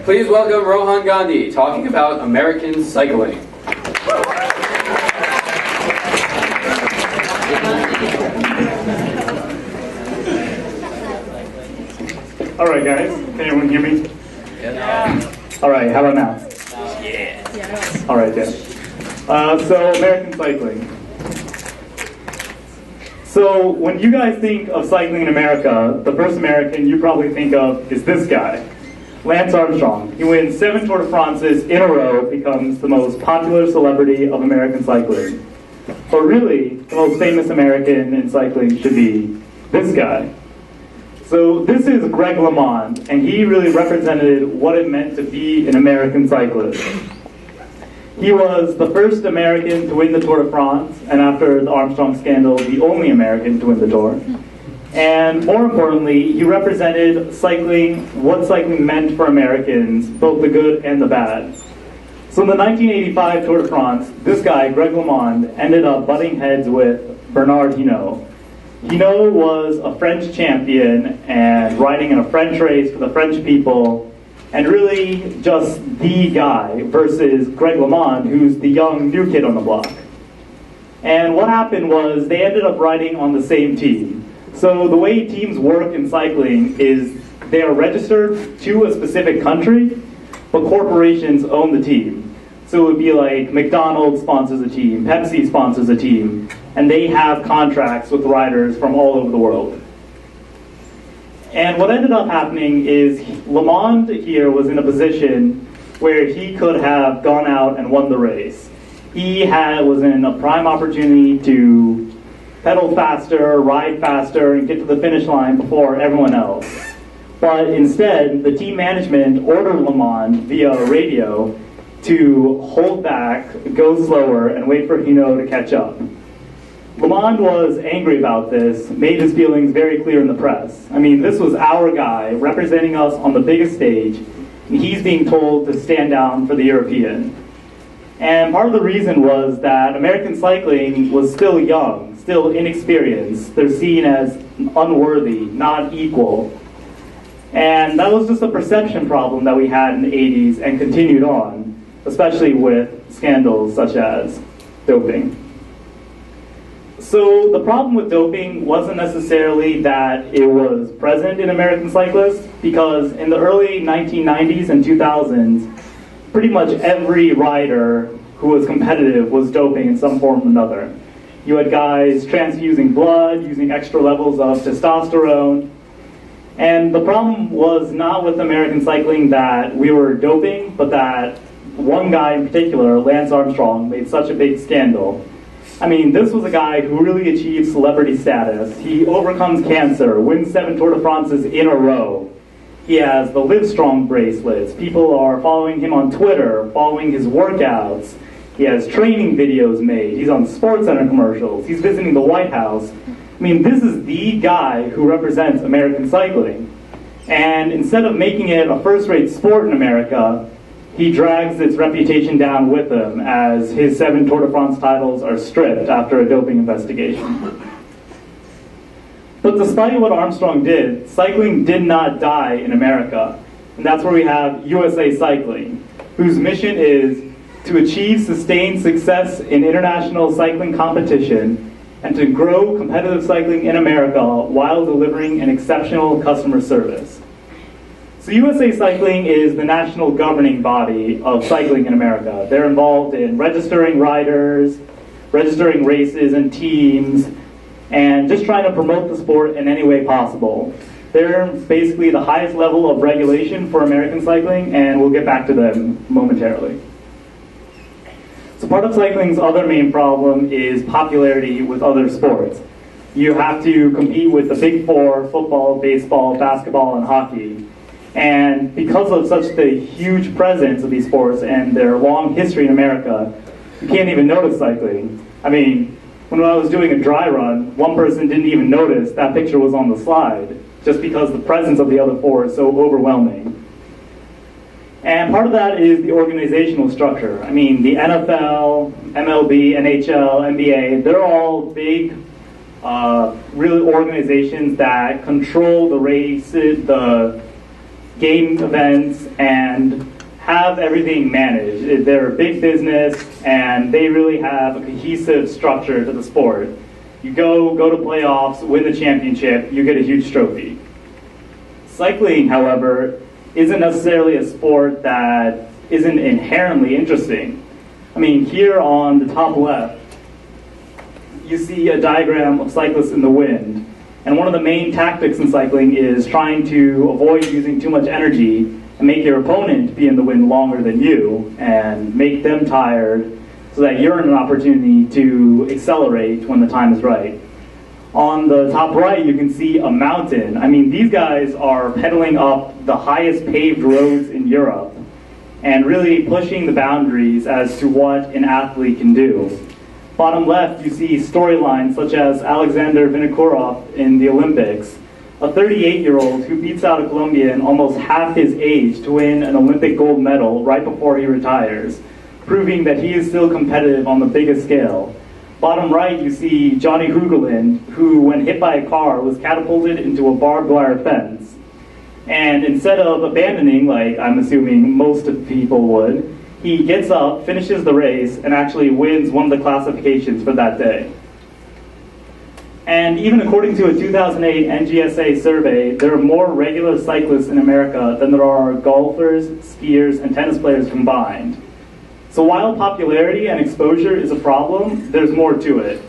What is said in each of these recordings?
Please welcome Rohan Gandhi talking about American cycling. All right, guys. Can everyone hear me? Yeah. All right. How about now? Yeah. All right, yeah. So American cycling. So when you guys think of cycling in America, the first American you probably think of is this guy, Lance Armstrong. He wins 7 Tour de France's in a row, becomes the most popular celebrity of American cycling. But really, the most famous American in cycling should be this guy. So this is Greg LeMond, and he really represented what it meant to be an American cyclist. He was the first American to win the Tour de France, and after the Armstrong scandal, the only American to win the Tour. And more importantly, he represented cycling, what cycling meant for Americans, both the good and the bad. So in the 1985 Tour de France, this guy, Greg LeMond, ended up butting heads with Bernard Hinault. Hinault was a French champion and riding in a French race for the French people, and really just the guy versus Greg LeMond, who's the young new kid on the block. And what happened was they ended up riding on the same team. So the way teams work in cycling is they are registered to a specific country, but corporations own the team. So it would be like McDonald's sponsors a team, Pepsi sponsors a team, and they have contracts with riders from all over the world. And what ended up happening is LeMond here was in a position where he could have gone out and won the race. He was in a prime opportunity to pedal faster, ride faster, and get to the finish line before everyone else. But instead, the team management ordered LeMond via radio to hold back, go slower, and wait for Hinault to catch up. LeMond was angry about this, made his feelings very clear in the press. I mean, this was our guy representing us on the biggest stage, and he's being told to stand down for the European. And part of the reason was that American cycling was still young, still inexperienced. They're seen as unworthy, not equal. And that was just a perception problem that we had in the 80s and continued on, especially with scandals such as doping. So the problem with doping wasn't necessarily that it was present in American cyclists, because in the early 1990s and 2000s, pretty much every rider who was competitive was doping in some form or another. You had guys transfusing blood, using extra levels of testosterone. And the problem was not with American cycling that we were doping, but that one guy in particular, Lance Armstrong, made such a big scandal. I mean, this was a guy who really achieved celebrity status. He overcomes cancer, wins 7 Tour de France's in a row. He has the Livestrong bracelets. People are following him on Twitter, following his workouts. He has training videos made. He's on SportsCenter commercials. He's visiting the White House. I mean, this is the guy who represents American cycling. And instead of making it a first-rate sport in America, he drags its reputation down with him as his 7 Tour de France titles are stripped after a doping investigation. But despite what Armstrong did, cycling did not die in America. And that's where we have USA Cycling, whose mission is to achieve sustained success in international cycling competition and to grow competitive cycling in America while delivering an exceptional customer service. So USA Cycling is the national governing body of cycling in America. They're involved in registering riders, registering races and teams, and just trying to promote the sport in any way possible. They're basically the highest level of regulation for American cycling, and we'll get back to them momentarily. So part of cycling's other main problem is popularity with other sports. You have to compete with the big four: football, baseball, basketball, and hockey. And because of such the huge presence of these sports and their long history in America, you can't even notice cycling. I mean, when I was doing a dry run, one person didn't even notice that picture was on the slide, just because the presence of the other four is so overwhelming. And part of that is the organizational structure. I mean, the NFL, MLB, NHL, NBA, they're all big, really organizations that control the races, the game events, and have everything managed. They're a big business, and they really have a cohesive structure to the sport. You go to playoffs, win the championship, you get a huge trophy. Cycling, however, isn't necessarily a sport that isn't inherently interesting. I mean, here on the top left, you see a diagram of cyclists in the wind. And one of the main tactics in cycling is trying to avoid using too much energy and make your opponent be in the wind longer than you and make them tired so that you're in an opportunity to accelerate when the time is right. On the top right, you can see a mountain. I mean, these guys are pedaling up the highest paved roads in Europe and really pushing the boundaries as to what an athlete can do. Bottom left, you see storylines such as Alexander Vinokourov in the Olympics, a 38-year-old who beats out a Colombian almost half his age to win an Olympic gold medal right before he retires, proving that he is still competitive on the biggest scale. Bottom right, you see Johnny Hoogerland, who, when hit by a car, was catapulted into a barbed wire fence. And instead of abandoning, like I'm assuming most people would, he gets up, finishes the race, and actually wins one of the classifications for that day. And even according to a 2008 NGSA survey, there are more regular cyclists in America than there are golfers, skiers, and tennis players combined. So while popularity and exposure is a problem, there's more to it.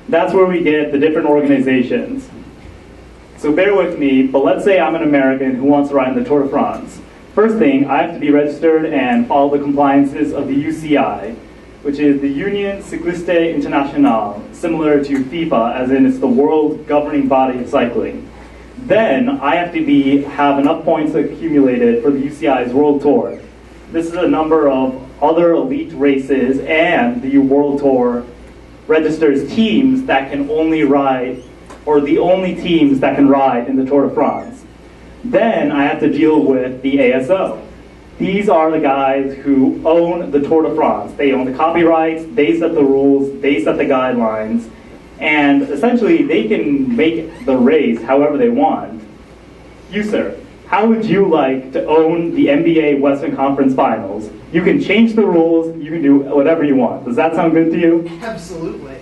That's where we get the different organizations. So bear with me, but let's say I'm an American who wants to ride in the Tour de France. First thing, I have to be registered and follow the compliances of the UCI, which is the Union Cycliste Internationale, similar to FIFA, as in it's the world governing body of cycling. Then I have to have enough points accumulated for the UCI's World Tour. This is a number of other elite races, and the World Tour registers teams that can only ride, or the only teams that can ride in the Tour de France. Then I have to deal with the ASO. These are the guys who own the Tour de France. They own the copyrights, they set the rules, they set the guidelines, and essentially they can make the race however they want. You, sir, how would you like to own the NBA Western Conference Finals? You can change the rules, you can do whatever you want. Does that sound good to you? Absolutely.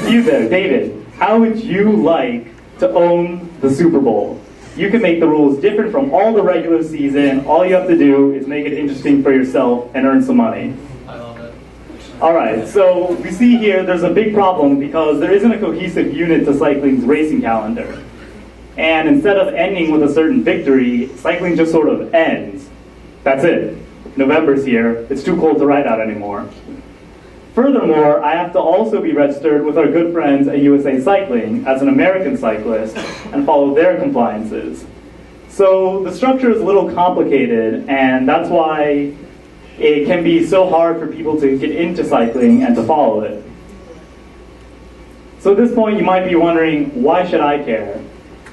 You there, David, how would you like to own the Super Bowl? You can make the rules different from all the regular season. All you have to do is make it interesting for yourself and earn some money. I love it. Alright, so we see here there's a big problem because there isn't a cohesive unit to cycling's racing calendar. And instead of ending with a certain victory, cycling just sort of ends. That's it. November's here. It's too cold to ride out anymore. Furthermore, I have to also be registered with our good friends at USA Cycling as an American cyclist and follow their compliances. So the structure is a little complicated, and that's why it can be so hard for people to get into cycling and to follow it. So at this point, you might be wondering, why should I care?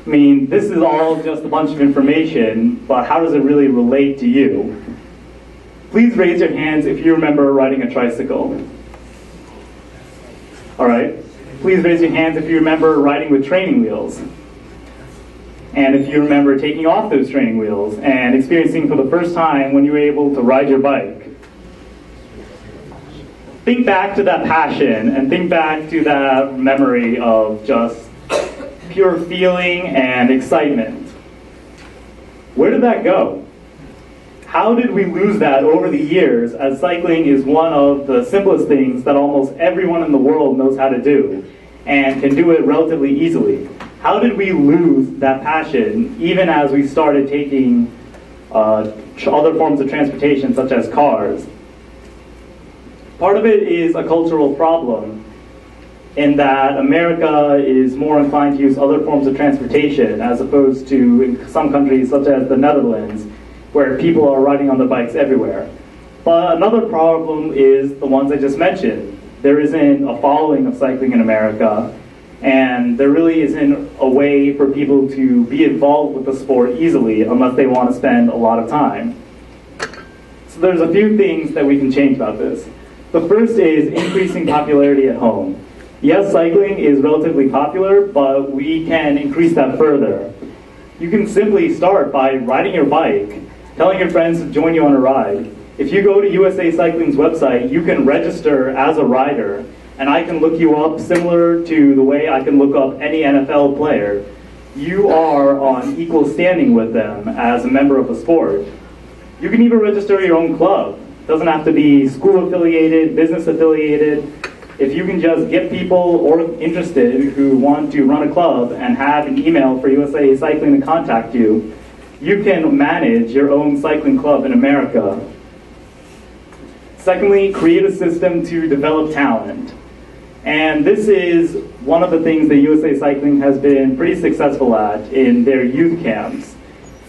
I mean, this is all just a bunch of information, but how does it really relate to you? Please raise your hands if you remember riding a tricycle. All right. Please raise your hands if you remember riding with training wheels. And if you remember taking off those training wheels and experiencing for the first time when you were able to ride your bike. Think back to that passion and think back to that memory of just pure feeling and excitement. Where did that go? How did we lose that over the years, as cycling is one of the simplest things that almost everyone in the world knows how to do and can do it relatively easily? How did we lose that passion even as we started taking other forms of transportation such as cars? Part of it is a cultural problem in that America is more inclined to use other forms of transportation as opposed to in some countries such as the Netherlands, where people are riding on their bikes everywhere. But another problem is the ones I just mentioned. There isn't a following of cycling in America, and there really isn't a way for people to be involved with the sport easily unless they want to spend a lot of time. So there's a few things that we can change about this. The first is increasing popularity at home. Yes, cycling is relatively popular, but we can increase that further. You can simply start by riding your bike telling your friends to join you on a ride. If you go to USA Cycling's website, you can register as a rider, and I can look you up similar to the way I can look up any NFL player. You are on equal standing with them as a member of a sport. You can even register your own club. It doesn't have to be school affiliated, business affiliated. If you can just get people or interested who want to run a club and have an email for USA Cycling to contact you, you can manage your own cycling club in America. Secondly, create a system to develop talent. And this is one of the things that USA Cycling has been pretty successful at in their youth camps.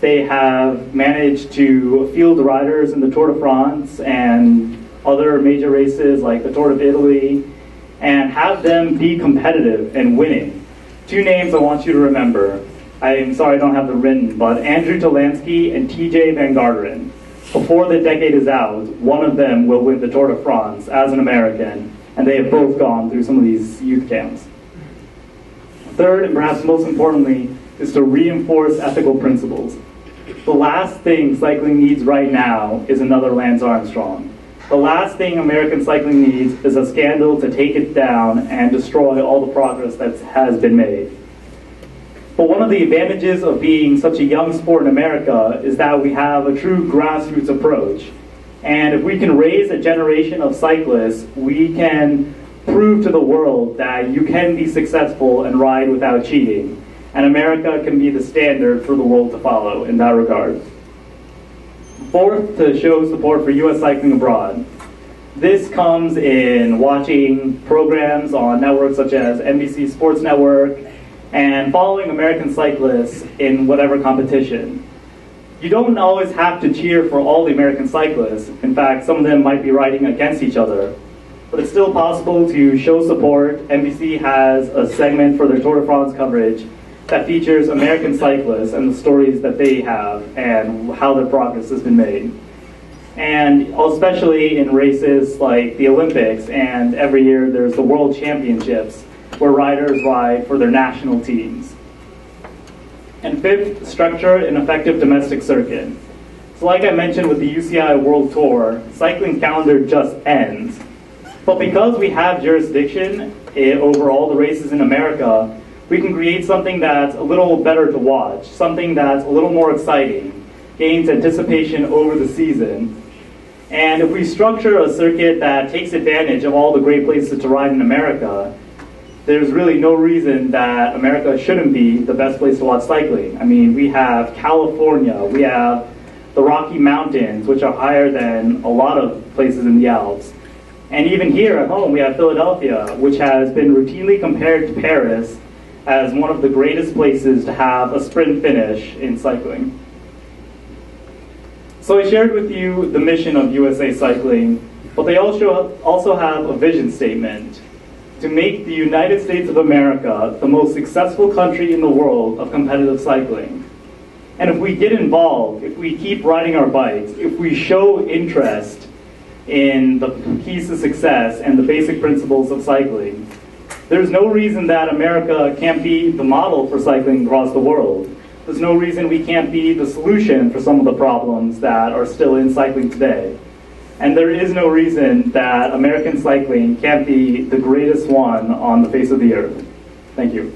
They have managed to field riders in the Tour de France and other major races like the Tour of Italy and have them be competitive and winning. Two names I want you to remember. I'm sorry I don't have them written, but Andrew Talansky and TJ Van Garderen. Before the decade is out, one of them will win the Tour de France as an American, and they have both gone through some of these youth camps. Third, and perhaps most importantly, is to reinforce ethical principles. The last thing cycling needs right now is another Lance Armstrong. The last thing American cycling needs is a scandal to take it down and destroy all the progress that has been made. But one of the advantages of being such a young sport in America is that we have a true grassroots approach. And if we can raise a generation of cyclists, we can prove to the world that you can be successful and ride without cheating. And America can be the standard for the world to follow in that regard. Fourth, to show support for U.S. cycling abroad. This comes in watching programs on networks such as NBC Sports Network and following American cyclists in whatever competition. You don't always have to cheer for all the American cyclists. In fact, some of them might be riding against each other. But it's still possible to show support. NBC has a segment for their Tour de France coverage that features American cyclists and the stories that they have and how their progress has been made. And especially in races like the Olympics, and every year there's the World Championships where riders ride for their national teams. And fifth, structure an effective domestic circuit. So like I mentioned with the UCI World Tour, cycling calendar just ends. But because we have jurisdiction over all the races in America, we can create something that's a little better to watch, something that's a little more exciting, gains anticipation over the season. And if we structure a circuit that takes advantage of all the great places to ride in America, there's really no reason that America shouldn't be the best place to watch cycling. I mean, we have California, we have the Rocky Mountains, which are higher than a lot of places in the Alps. And even here at home, we have Philadelphia, which has been routinely compared to Paris as one of the greatest places to have a sprint finish in cycling. So I shared with you the mission of USA Cycling, but they also have a vision statement to make the United States of America the most successful country in the world of competitive cycling. And if we get involved, if we keep riding our bikes, if we show interest in the keys to success and the basic principles of cycling, there's no reason that America can't be the model for cycling across the world. There's no reason we can't be the solution for some of the problems that are still in cycling today. And there is no reason that American cycling can't be the greatest one on the face of the earth. Thank you.